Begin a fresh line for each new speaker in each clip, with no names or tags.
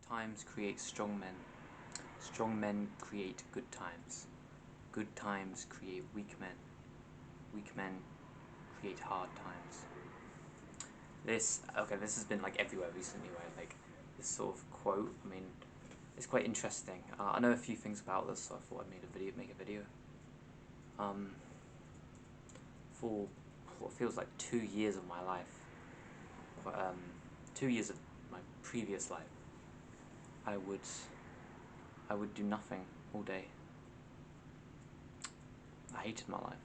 times create strong men. Strong men create good times. Good times create weak men. Weak men create hard times. This has been like everywhere recently, right? Like this sort of quote. I mean, it's quite interesting. I know a few things about this, so I thought I'd make a video. For what feels like 2 years of my life, 2 years of my previous life, I would do nothing all day. I hated my life.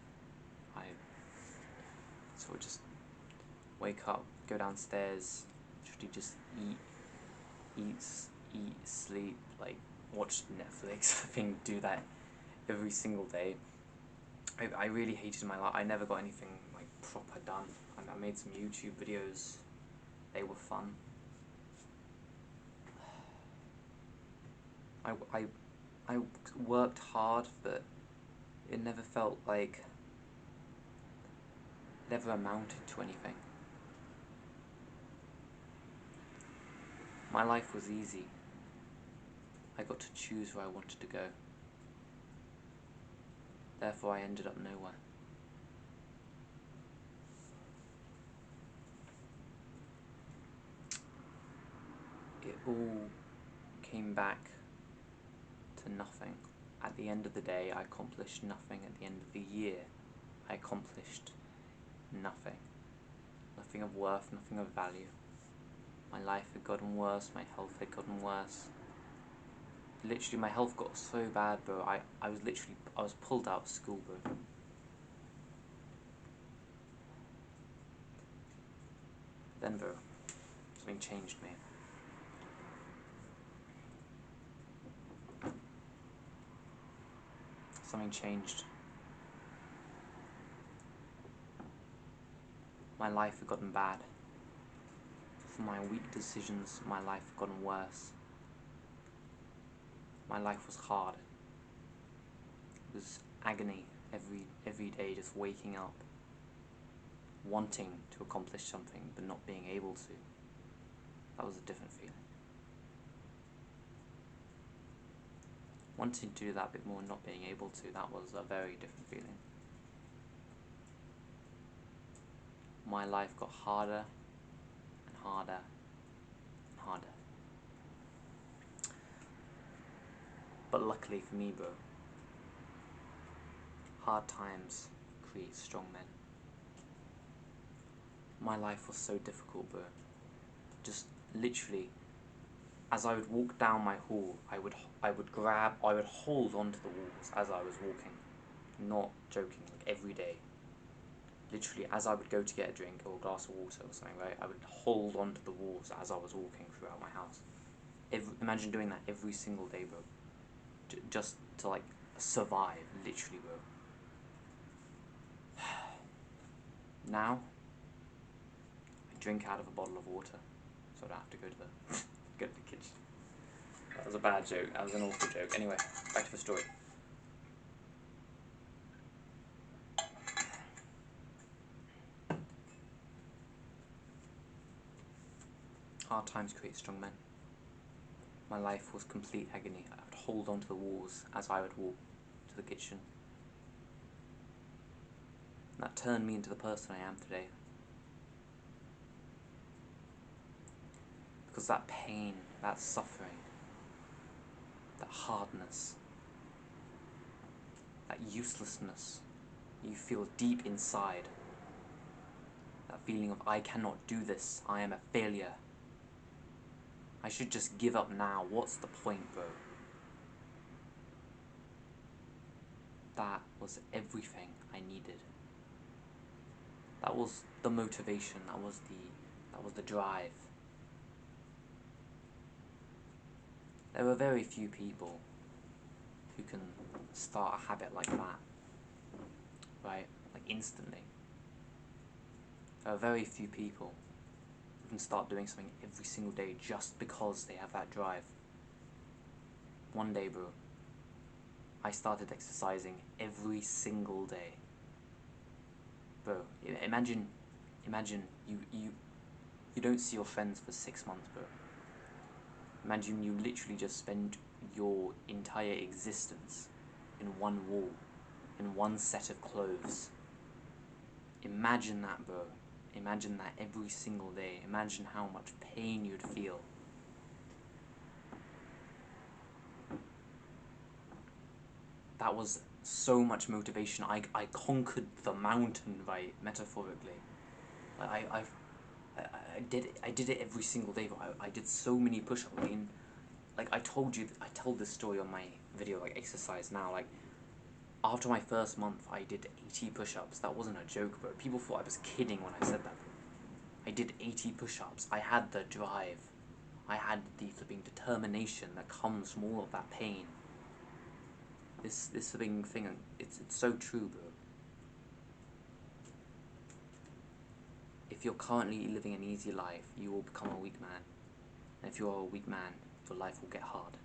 I sort of just wake up, go downstairs, literally just eat, sleep, like watch Netflix. I think do that every single day. I really hated my life. I never got anything like proper done. I made some YouTube videos. They were fun. I worked hard, but it never felt like it ever amounted to anything. My life was easy. I got to choose where I wanted to go. Therefore I ended up nowhere. It all came back to nothing. At the end of the day, I accomplished nothing. At the end of the year, I accomplished nothing. Nothing of worth, nothing of value. My life had gotten worse, my health had gotten worse. Literally, my health got so bad, bro. I was pulled out of school, bro. Then, bro, something changed me. Something changed. My life had gotten bad. For my weak decisions, my life had gotten worse. My life was hard. It was agony every day, just waking up, wanting to accomplish something but not being able to. That was a different feeling. Wanting to do that bit more and not being able to, that was a very different feeling. My life got harder and harder and harder. But luckily for me, bro, hard times create strong men. My life was so difficult, bro. Just literally, as I would walk down my hall, I would hold onto the walls as I was walking. Not joking, like every day. Literally, as I would go to get a drink or a glass of water or something, right, I would hold onto the walls as I was walking throughout my house. Imagine doing that every single day, bro. Just to, like, survive, literally, bro. Now, I drink out of a bottle of water, so I don't have to go to the kitchen. That was a bad joke. That was an awful joke. Anyway, back to the story. Hard times create strong men. My life was complete agony. I would hold onto the walls as I would walk to the kitchen. And that turned me into the person I am today. Because that pain, that suffering, that hardness, that uselessness you feel deep inside, that feeling of I cannot do this, I am a failure, I should just give up now, what's the point, bro? That was everything I needed. That was the motivation, that was the drive. There are very few people who can start a habit like that, right? Like instantly. There are very few people who can start doing something every single day just because they have that drive. One day, bro, I started exercising every single day. Bro, imagine you don't see your friends for 6 months, bro. Imagine you literally just spend your entire existence in one wall, in one set of clothes. Imagine that, bro. Imagine that every single day. Imagine how much pain you'd feel. That was so much motivation. I conquered the mountain, right, metaphorically. I did it every single day, but I did so many push-ups. I mean, like I told this story on my video, like exercise now. Like after my first month, I did 80 push-ups. That wasn't a joke, bro. People thought I was kidding when I said that. I did 80 push-ups. I had the drive. I had the flipping determination that comes from all of that pain. This flipping thing, it's so true, bro. If you're currently living an easy life, you will become a weak man. And if you're a weak man, your life will get hard.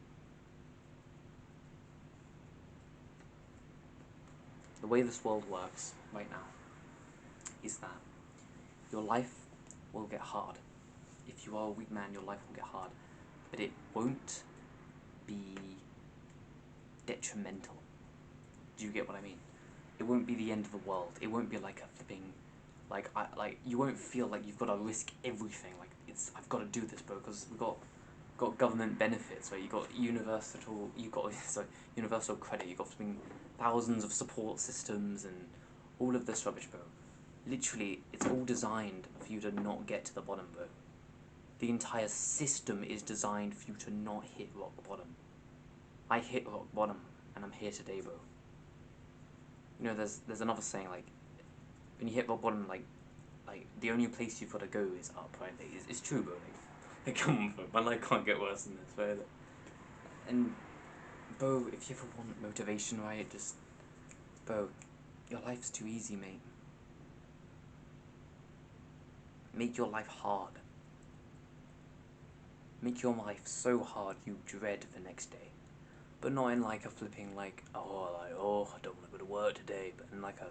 The way this world works right now is that your life will get hard. If you are a weak man, your life will get hard. But it won't be detrimental. Do you get what I mean? It won't be the end of the world. It won't be like a flipping, like you won't feel like you've got to risk everything. Like I've got to do this, bro, because we've got government benefits, right? You got universal credit. You got flipping thousands of support systems and all of this rubbish, bro. Literally, it's all designed for you to not get to the bottom, bro. The entire system is designed for you to not hit rock bottom. I hit rock bottom, and I'm here today, bro. You know, there's another saying, like, when you hit rock bottom, like the only place you've got to go is up, right? It's true, bro. Like, come on, bro. My life can't get worse than this, right? And, bro, if you ever want motivation, right, just, bro, your life's too easy, mate. Make your life hard. Make your life so hard you dread the next day. But not in like a flipping like, oh, I don't want to go to work today, but in like a,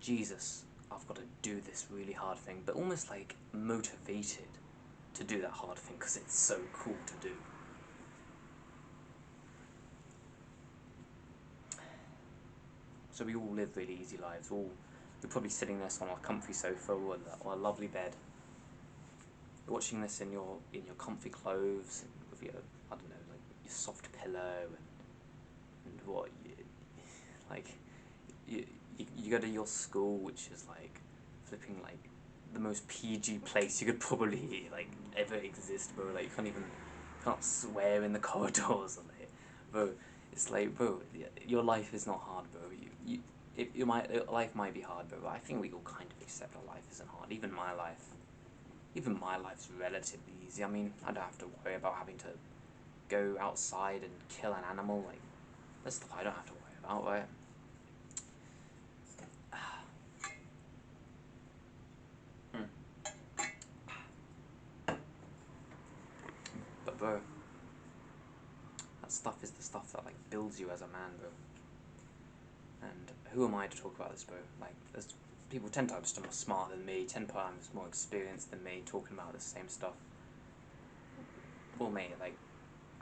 Jesus, I've got to do this really hard thing, but almost like motivated to do that hard thing because it's so cool to do. So we all live really easy lives. We're probably sitting there on our comfy sofa or a lovely bed. You're watching this in your comfy clothes and with your, I don't know, like your soft pillow and what you go to your school, which is like flipping like the most PG place you could probably like ever exist, bro. Like you can't swear in the corridors, and like, bro. It's like, bro, your life is not hard, bro. Your life might be hard, bro. But I think we all kind of accept our life isn't hard. Even my life's relatively easy. I mean, I don't have to worry about having to go outside and kill an animal. Like, that's stuff I don't have to worry about, right? But bro, that stuff is the stuff that like builds you as a man, bro. And who am I to talk about this, bro? Like, there's people 10 times more smarter than me, 10 times more experienced than me, talking about the same stuff. Well, mate, like,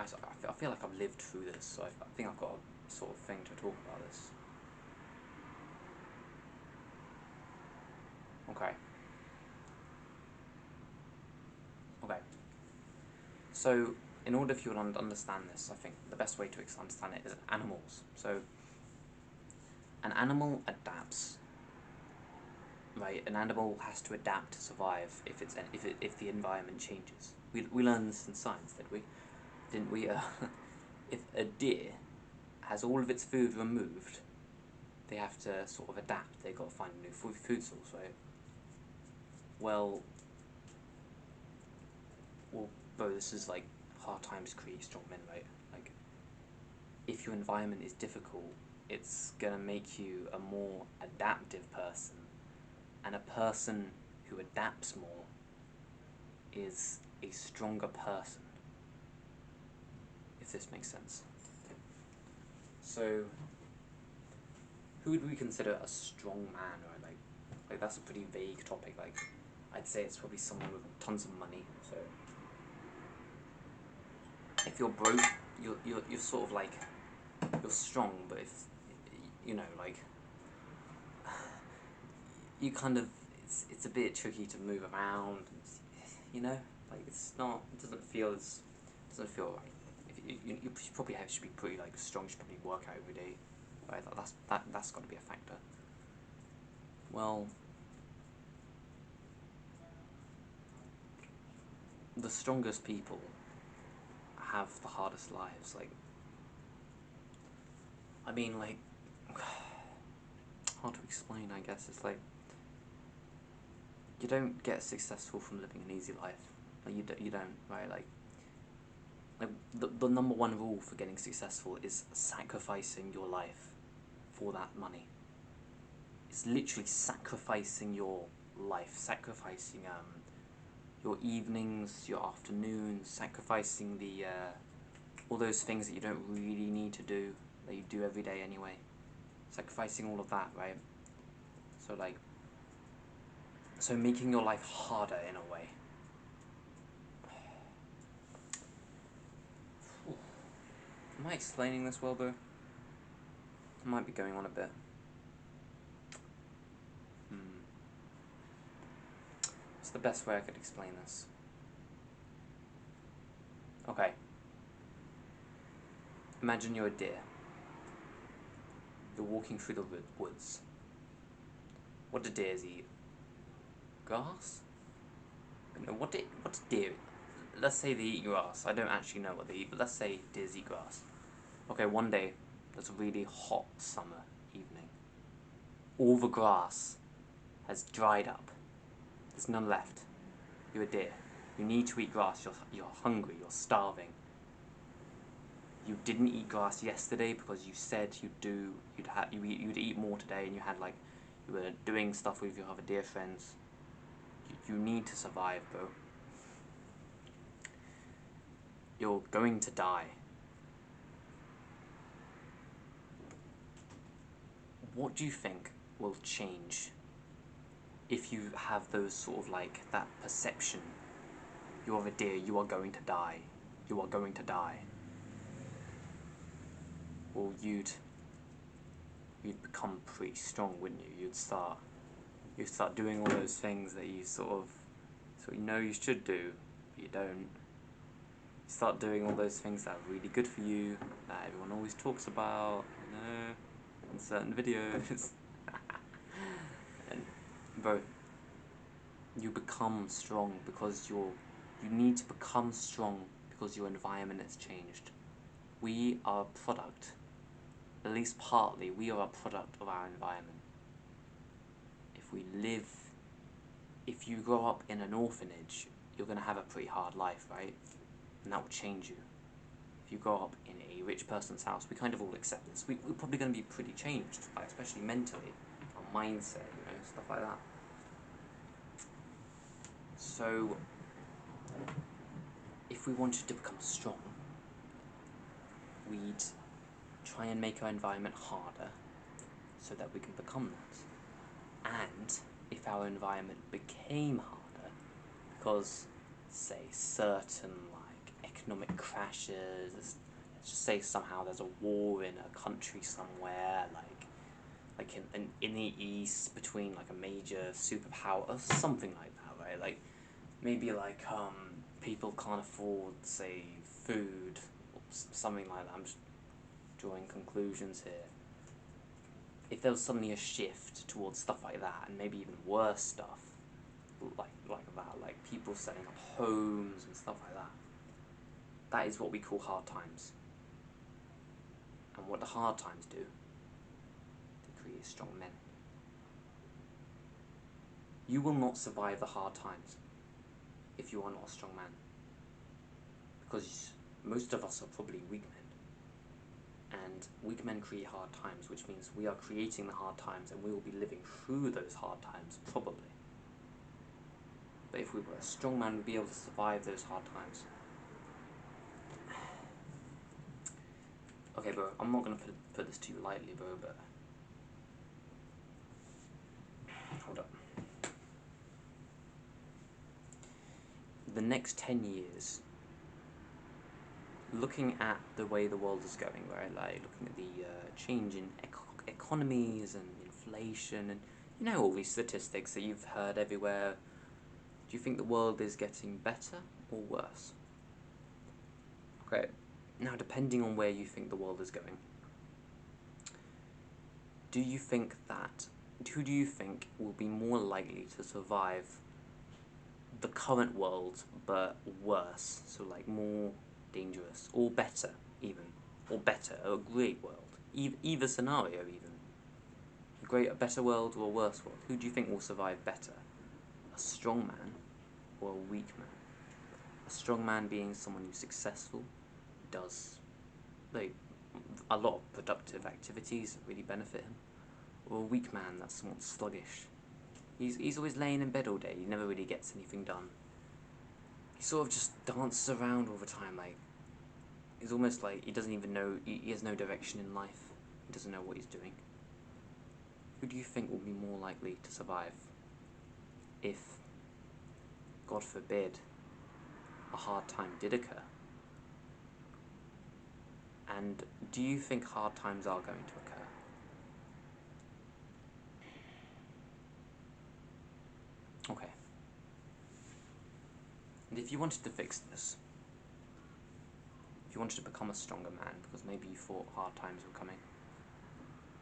I feel like I've lived through this, so I think I've got a sort of thing to talk about this. Okay. So, in order for you to understand this, I think the best way to understand it is animals. So, an animal adapts. Right, an animal has to adapt to survive if the environment changes. We learned this in science, didn't we? If a deer has all of its food removed, they have to sort of adapt. They've got to find a new food source, right? Well, bro, this is like hard times create strong men, right? Like, if your environment is difficult, it's gonna make you a more adaptive person, and a person who adapts more is a stronger person, if this makes sense. So, who would we consider a strong man, right? Like that's a pretty vague topic. Like, I'd say it's probably someone with tons of money. So, if you're broke, you're sort of like, you're strong, but if, you know, like, you kind of, it's a bit tricky to move around, you know, like, it's not, it doesn't feel right. If you probably should be pretty, like, strong, you should probably work out every day, right? That's got to be a factor. Well, the strongest people have the hardest lives. Like, I mean, like, hard to explain, I guess. It's like, you don't get successful from living an easy life. Like, you don't, right? Like the number one rule for getting successful is sacrificing your life for that money. It's literally sacrificing your life, sacrificing your evenings, your afternoons, sacrificing the all those things that you don't really need to do, that you do every day anyway. Sacrificing all of that, right? So making your life harder in a way. Am I explaining this well, bro? I might be going on a bit. It's the best way I could explain this. Okay. Imagine you're a deer. You're walking through the woods. What do deers eat? Grass? No, what do deer eat? Let's say they eat grass. I don't actually know what they eat, but let's say deers eat grass. Okay, one day, there's a really hot summer evening. All the grass has dried up. There's none left. You're a deer. You need to eat grass. You're hungry. You're starving. You didn't eat grass yesterday because you said you'd eat more today, and you were doing stuff with your other deer friends. You need to survive, bro. You're going to die. What do you think will change if you have those sort of like that perception? You're a deer, you are going to die. You are going to die. Well, you'd become pretty strong, wouldn't you? You'd start doing all those things that you sort of know you should do, but you don't. You start doing all those things that are really good for you, that everyone always talks about, you know, in certain videos. And bro, you become strong because you need to become strong because your environment has changed. We are a product, at least partly, we are a product of our environment. If you grow up in an orphanage, you're going to have a pretty hard life, right? And that will change you. If you grow up in a rich person's house, we kind of all accept this. We're probably going to be pretty changed, like, especially mentally, our mindset, you know, stuff like that. So, if we wanted to become strong, we'd try and make our environment harder so that we can become that. And if our environment became harder because, say, certain like economic crashes, let's just say somehow there's a war in a country somewhere, like in the east between like a major superpower or something like that, right? Like maybe like people can't afford, say, food or something like that. I'm just drawing conclusions here. If there was suddenly a shift towards stuff like that, and maybe even worse stuff, like that, like people setting up homes and stuff like that, that is what we call hard times. And what the hard times do, they create strong men. You will not survive the hard times if you are not a strong man. Because most of us are probably weak men. And weak men create hard times, which means we are creating the hard times and we will be living through those hard times, probably. But if we were a strong man, we'd be able to survive those hard times. Okay, bro, I'm not going to put this to you lightly, bro, but... Hold up. The next 10 years looking at the way the world is going, right? Like looking at the change in economies and inflation, and you know all these statistics that you've heard everywhere. Do you think the world is getting better or worse? Okay. Now, depending on where you think the world is going, do you think that who do you think will be more likely to survive the current world but worse? So like more dangerous or better even, or better, a great world, either scenario even. A better world or a worse world? Who do you think will survive better? A strong man or a weak man? A strong man being someone who's successful, does like a lot of productive activities that really benefit him, or a weak man that's somewhat sluggish. He's always laying in bed all day. He never really gets anything done. He sort of just dances around all the time. Like he's almost like he doesn't even know. He has no direction in life. He doesn't know what he's doing. Who do you think will be more likely to survive if, God forbid, a hard time did occur? And do you think hard times are going to occur? Okay. And if you wanted to fix this, if you wanted to become a stronger man because maybe you thought hard times were coming,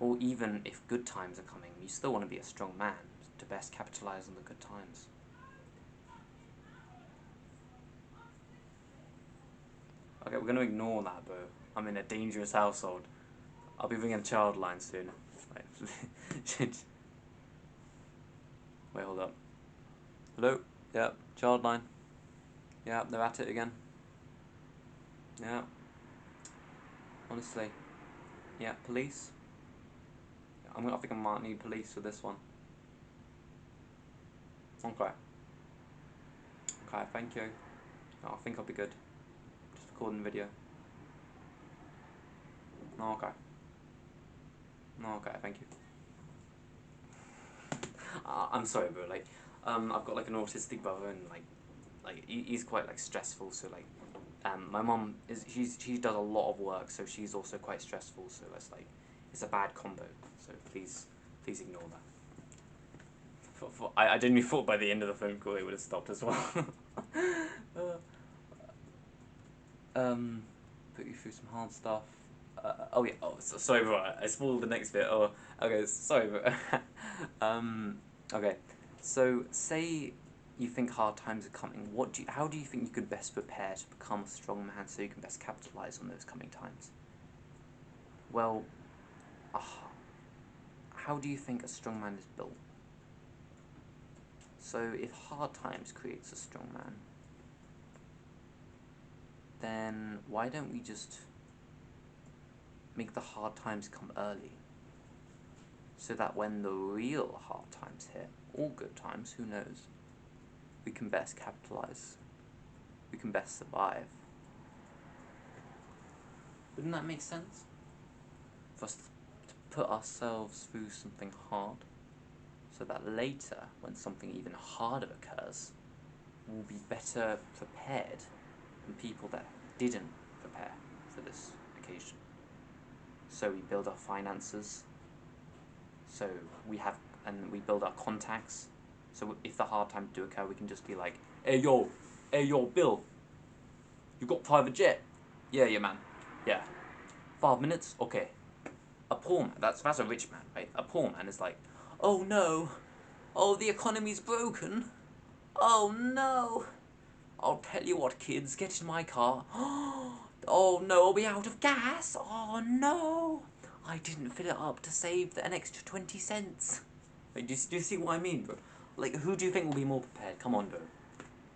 or even if good times are coming, you still want to be a strong man to best capitalize on the good times. Okay, we're going to ignore that, bro. I'm in a dangerous household. I'll be ringing a child line soon. Wait, hold up. Hello? Yeah, child line. Yeah, they're at it again. Yeah. Honestly. Yeah, police. I think I might need police for this one. Okay. Okay, thank you. I think I'll be good. Just recording the video. No, okay. No, okay, thank you. I'm sorry, bro. Like, I've got like an autistic brother, and like he's quite like stressful. So like, my mom she does a lot of work, so she's also quite stressful. So it's a bad combo. So please ignore that. I genuinely thought by the end of the phone call it would have stopped as well. Put you through some hard stuff. Oh yeah. Oh, sorry, bro. I spoiled the next bit. Oh, okay. Sorry, bro. Okay. So say you think hard times are coming. How do you think you could best prepare to become a strong man so you can best capitalize on those coming times? Well, how do you think a strong man is built? So if hard times creates a strong man, then why don't we just make the hard times come early? So that when the real hard times hit, or good times, who knows, we can best capitalize. We can best survive. Wouldn't that make sense? For us to put ourselves through something hard, so that later, when something even harder occurs, we'll be better prepared than people that didn't prepare for this occasion. So we build our finances, so we build our contacts, so if the hard times do occur, we can just be like, hey yo, Bill, you got private jet? Yeah, man, yeah. 5 minutes? Okay. A poor man, that's a rich man, right? A poor man is like, oh no, oh the economy's broken, oh no, I'll tell you what kids, get in my car, oh no, are we out of gas? Oh no, I didn't fill it up to save an extra 20 cents. Like, do you see what I mean, bro? Like, who do you think will be more prepared? Come on, bro.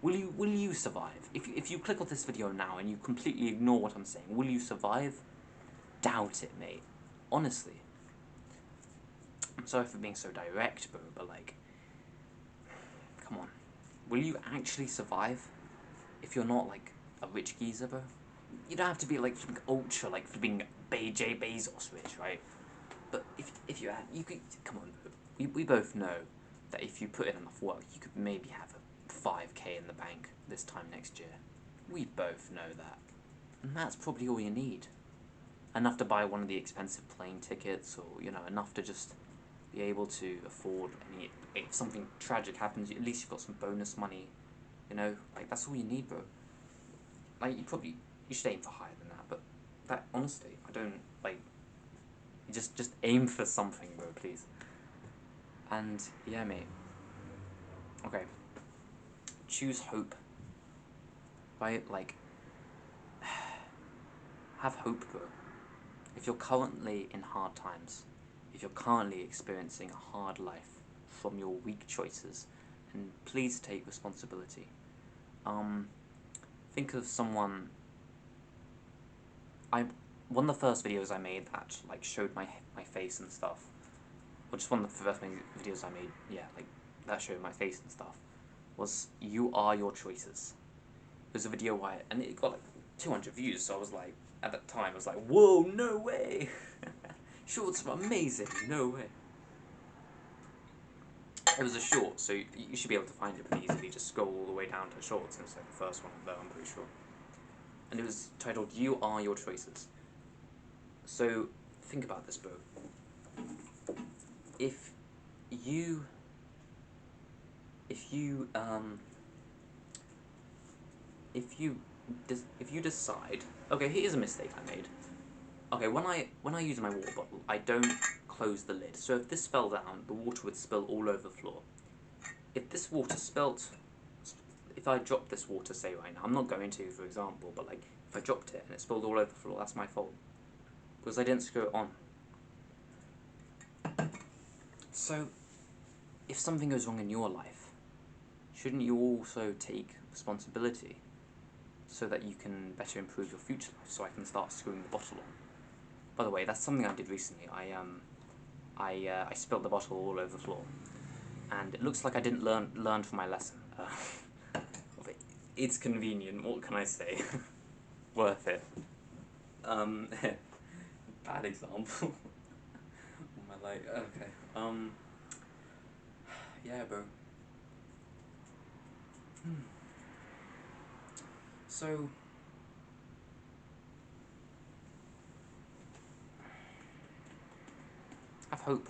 Will you survive? If you click on this video now and you completely ignore what I'm saying, will you survive? Doubt it, mate. Honestly. I'm sorry for being so direct, bro, but like, come on. Will you actually survive if you're not like a rich geezer, bro? You don't have to be like flipping ultra, like flipping J Bezos rich, right? But if you could, come on, bro. We both know that if you put in enough work, you could maybe have a 5k in the bank this time next year. We both know that. And that's probably all you need. Enough to buy one of the expensive plane tickets, or, you know, enough to just be able to afford any, if something tragic happens, at least you've got some bonus money, you know, like, that's all you need, bro. Like, you should aim for higher than that, but that, honestly, I don't, like, just aim for something, bro, please. And, yeah, mate. Okay. Choose hope. Right? Like, have hope, bro. If you're currently in hard times, if you're currently experiencing a hard life from your weak choices, and please take responsibility. Think of someone. One of the first videos I made that like showed my face and stuff, or just one of the first videos I made, yeah, like that showed my face and stuff, was "You Are Your Choices." It was a video and it got like 200 views. So I was like, at that time, I was like, "Whoa, no way!" Shorts are amazing. No way. It was a short, so you should be able to find it pretty easily. Just scroll all the way down to shorts, and it's like the first one though, I'm pretty sure. And it was titled "You Are Your Choices." So think about this, bro. If you if you decide, okay, here's a mistake I made. Okay, when I use my water bottle, I don't close the lid. So if this fell down, the water would spill all over the floor. If this water spilt, if I dropped this water, say right now, I'm not going to, for example, but like if I dropped it and it spilled all over the floor, that's my fault because I didn't screw it on. So, if something goes wrong in your life, shouldn't you also take responsibility so that you can better improve your future life? So I can start screwing the bottle on. By the way, that's something I did recently. I spilled the bottle all over the floor, and it looks like I didn't learn from my lesson. It's convenient. What can I say? Worth it. Bad example. My like okay. Yeah, bro. So, have hope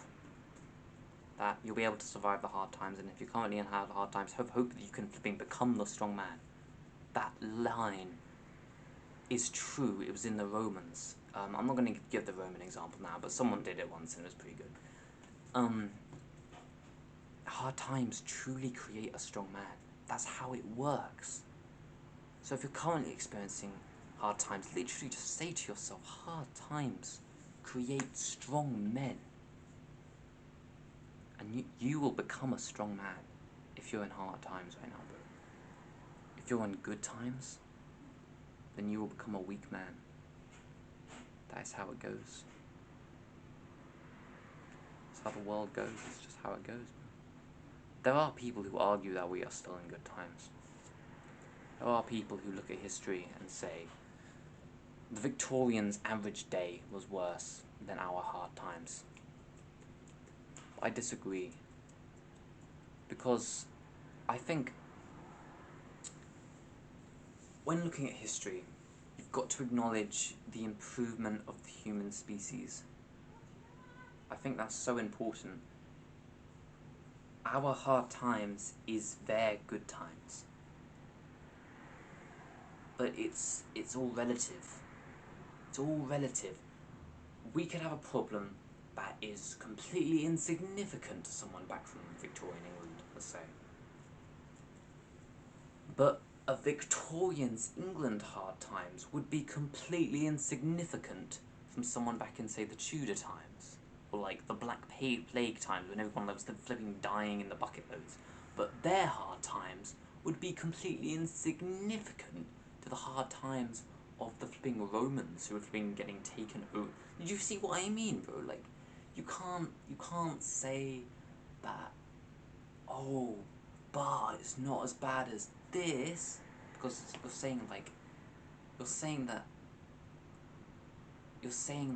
that you'll be able to survive the hard times, and if you're currently in hard times, have hope that you can become the strong man. That line is true. It was in the Romans. I'm not going to give the Roman example now, but someone did it once and it was pretty good. Hard times truly create a strong man. That's how it works. So if you're currently experiencing hard times, literally just say to yourself, hard times create strong men. And you will become a strong man if you're in hard times right now, bro. If you're in good times, then you will become a weak man. That is how it goes. It's how the world goes. It's just how it goes, bro. There are people who argue that we are still in good times. There are people who look at history and say, the Victorians' average day was worse than our hard times. I disagree. Because I think when looking at history, you've got to acknowledge the improvement of the human species. I think that's so important. Our hard times is their good times. But it's all relative. It's all relative. We could have a problem that is completely insignificant to someone back from Victorian England, let's say. But a Victorian's England hard times would be completely insignificant from someone back in, say, the Tudor times. Or like the Black Plague times when everyone was flipping dying in the bucket loads. But their hard times would be completely insignificant to the hard times of the flipping Romans who were flipping getting taken over. Did you see what I mean, bro? Like, you can't say that, oh, but it's not as bad as this, because you're saying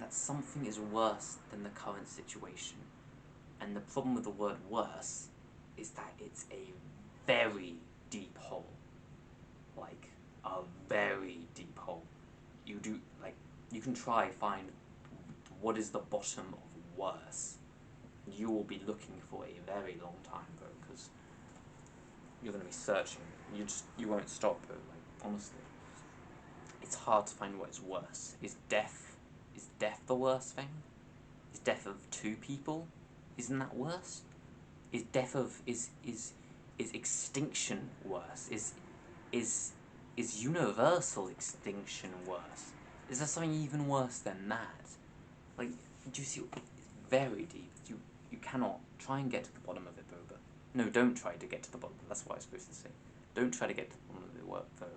that something is worse than the current situation. And the problem with the word worse is that it's a very deep hole. Like, a very deep hole. you do, like, you can try find what is the bottom of worse. You will be looking for a very long time, bro, because you're going to be searching. You won't stop, bro, like, honestly. It's hard to find what is worse. Is death the worst thing? Is death of two people? Isn't that worse? Is death of, is extinction worse? Is universal extinction worse? Is there something even worse than that? Like, do you see? It's very deep. You cannot try and get to the bottom of it, bro. But no, don't try to get to the bottom. That's what I was supposed to say. Don't try to get to the bottom of it, bro.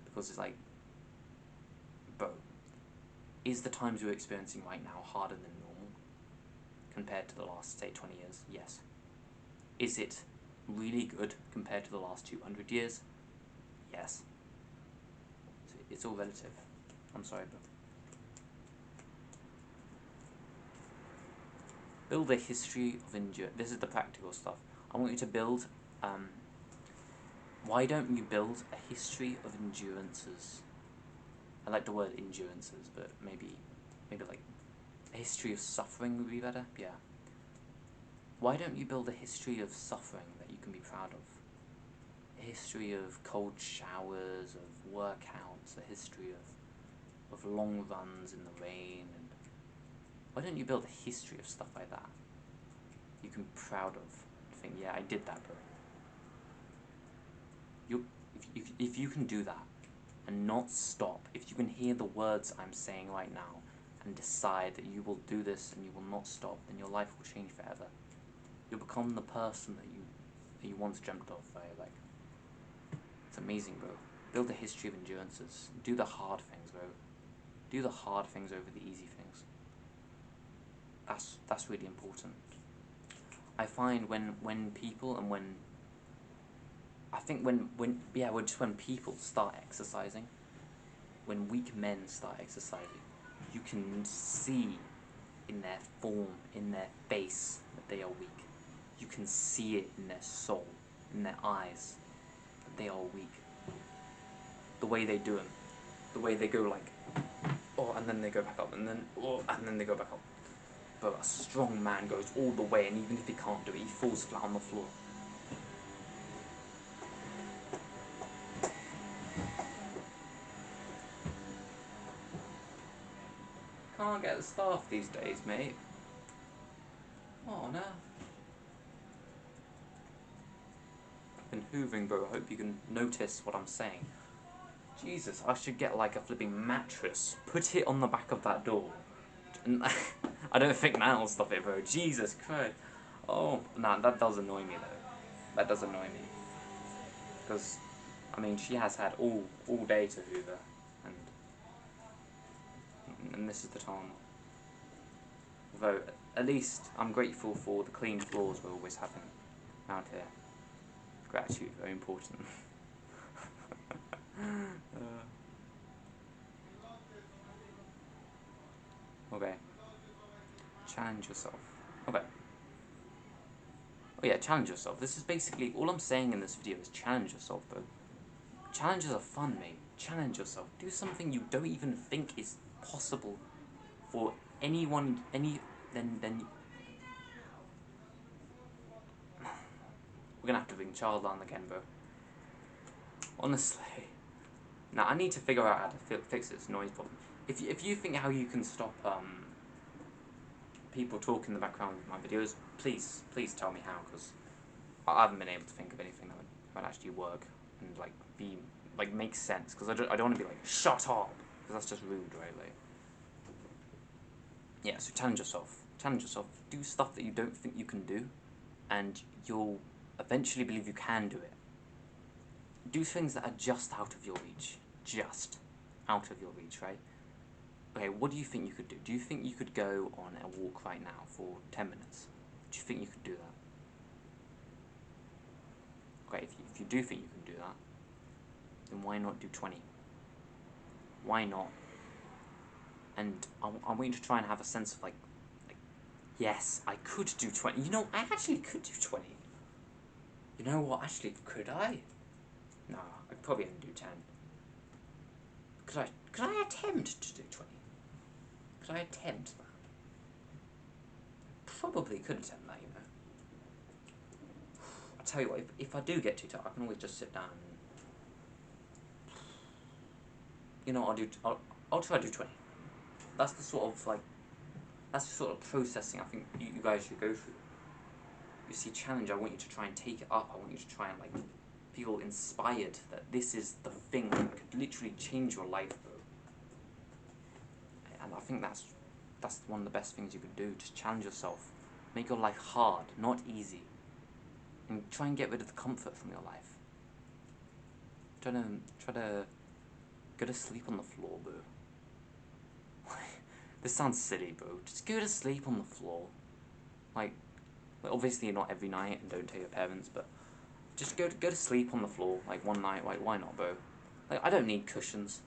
Because it's like, bro, is the times we're experiencing right now harder than normal compared to the last, say, 20 years? Yes. Is it really good compared to the last 200 years? Yes. So it's all relative. I'm sorry, but build a history of endurance. This is the practical stuff. I want you to build, why don't you build a history of endurances? I like the word endurances, but maybe like a history of suffering would be better. Yeah. Why don't you build a history of suffering that you can be proud of? A history of cold showers, of workouts, a history of long runs in the rain, and why don't you build a history of stuff like that you can be proud of? Think, yeah, I did that, bro. If you can do that and not stop, if you can hear the words I'm saying right now and decide that you will do this and you will not stop, then your life will change forever. You'll become the person that you once dreamt of, right? Like, it's amazing, bro. Build a history of endurances. Do the hard things, bro. Do the hard things over the easy things. That's really important. I find when people and when I think when people start exercising, when weak men start exercising, you can see in their form, in their face, that they are weak. You can see it in their soul, in their eyes, that they are weak. The way they do them, the way they go like, oh, and then they go back up, and then, oh, and then they go back up. But a strong man goes all the way, and even if he can't do it, he falls flat on the floor. Can't get the staff these days, mate. Oh no. I've been hoovering, bro. I hope you can notice what I'm saying. Jesus, I should get like a flipping mattress, put it on the back of that door. And I don't think that'll stop it, bro. Jesus Christ. Oh, nah, that does annoy me though. That does annoy me. Because, I mean, she has had all day to hoover, and this is the time. Though, at least I'm grateful for the clean floors we're always having around here. Gratitude, very important. Okay. Challenge yourself. Okay. Oh yeah, challenge yourself. This is basically, all I'm saying in this video is challenge yourself, bro. Challenges are fun, mate. Challenge yourself. Do something you don't even think is possible for anyone, then we're gonna have to bring Childline again, bro. Honestly. Now, I need to figure out how to fix this noise problem. If you think how you can stop people talking in the background of my videos, please tell me how, because I haven't been able to think of anything that would actually work and like make sense. Because I don't want to be like, shut up, because that's just rude, right? Like, yeah. So challenge yourself. Challenge yourself. Do stuff that you don't think you can do, and you'll eventually believe you can do it. Do things that are just out of your reach. Just out of your reach, right? Okay, what do you think you could do? Do you think you could go on a walk right now for 10 minutes? Do you think you could do that? Okay, if you do think you can do that, then why not do 20? Why not? And I want you to try and have a sense of like, yes, I could do 20. You know, I actually could do 20. You know what, actually, could I? No, I'd probably only do 10. Could I attempt to do 20? Could I attempt that? Probably could attempt that, you know. I tell you what, if I do get too tired, I can always just sit down and, you know, I'll try to do 20. That's the sort of processing I think you guys should go through. You see challenge, I want you to try and take it up. I want you to try and like feel inspired that this is the thing that could literally change your life, bro. And I think that's one of the best things you could do. Just challenge yourself. Make your life hard, not easy. And try and get rid of the comfort from your life. Try to go to sleep on the floor, bro. This sounds silly, bro. Just go to sleep on the floor. Like, obviously not every night, and don't tell your parents, but just go to sleep on the floor, like one night. Like, why not, bro? Like, I don't need cushions.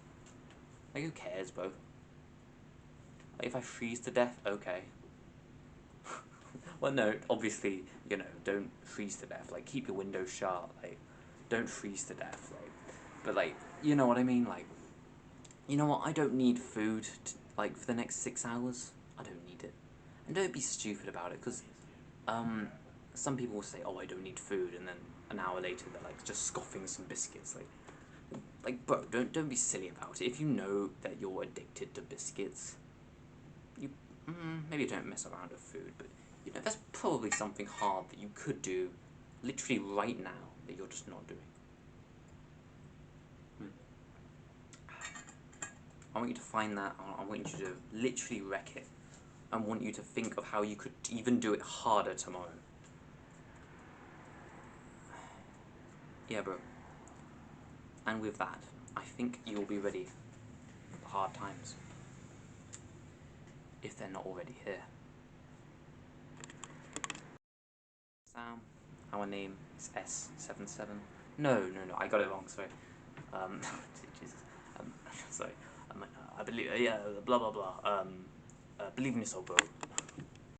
Like, who cares, bro? Like, if I freeze to death, okay. Well, no, obviously, you know, don't freeze to death. Like, keep your windows shut. Like, don't freeze to death. Like, but like, you know what I mean? Like, you know what? I don't need food like for the next 6 hours. I don't need it. And don't be stupid about it, because some people will say, oh, I don't need food, and then an hour later they're like just scoffing some biscuits. Like bro, don't be silly about it. If you know that you're addicted to biscuits, you maybe don't mess around with food, but you know, there's probably something hard that you could do literally right now that you're just not doing. I want you to find that. I want you to literally wreck it. I want you to think of how you could even do it harder tomorrow. Yeah, bro. And with that, I think you'll be ready for the hard times. If they're not already here. Sam, our name is S77. No, I got it wrong, sorry. Jesus. Sorry. I believe, yeah, blah blah blah. Believe in yourself, bro.